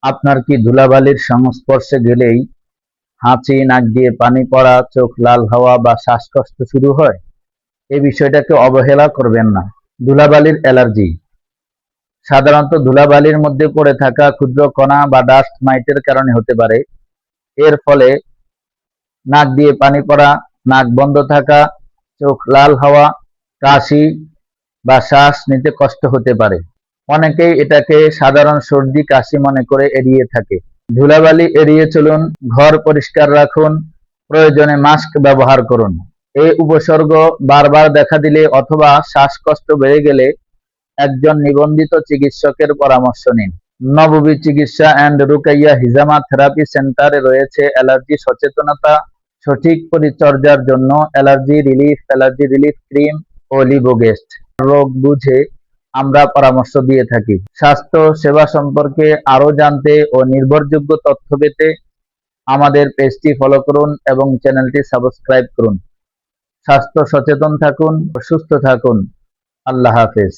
আপনার কি ধুলাবালির সংস্পর্শে গেলেই হাঁচি, নাক দিয়ে পানি পড়া, চোখ লাল হওয়া বা শ্বাসকষ্ট শুরু হয়? এই বিষয়টাকে অবহেলা করবেন না। ধুলাবালির অ্যালার্জি সাধারণত ধুলাবালির মধ্যে পড়ে থাকা ক্ষুদ্র কণা বা ডাস্ট মাইটের কারণে হতে পারে। এর ফলে নাক দিয়ে পানি পড়া, নাক বন্ধ থাকা, চোখ লাল হওয়া, কাশি বা শ্বাস নিতে কষ্ট হতে পারে। অনেকেই এটাকে সাধারণ সর্দি কাশি মনে করে এড়িয়ে থাকে। ধুলাবালি এড়িয়ে চলুন, ঘর পরিষ্কার রাখুন, প্রয়োজনে মাস্ক ব্যবহার করুন। এই উপসর্গ বারবার দেখা দিলে অথবা শ্বাসকষ্ট বেড়ে গেলে একজন নিবন্ধিত চিকিৎসকের পরামর্শ নিন। নববী চিকিৎসা অ্যান্ড রুকাইয়া হিজামা থেরাপি সেন্টারে রয়েছে অ্যালার্জি সচেতনতা, সঠিক পরিচর্যার জন্য অ্যালার্জি রিলিফ ক্রিম ও লিবোগেস্ট। রোগ বুঝে আমরা পরামর্শ দিয়ে থাকি। স্বাস্থ্য সেবা সম্পর্কে আরো জানতে ও নির্ভরযোগ্য তথ্য পেতে আমাদের পেজটি ফলো করুন এবং চ্যানেলটি সাবস্ক্রাইব করুন। স্বাস্থ্য সচেতন থাকুন ও সুস্থ থাকুন। আল্লাহ হাফেজ।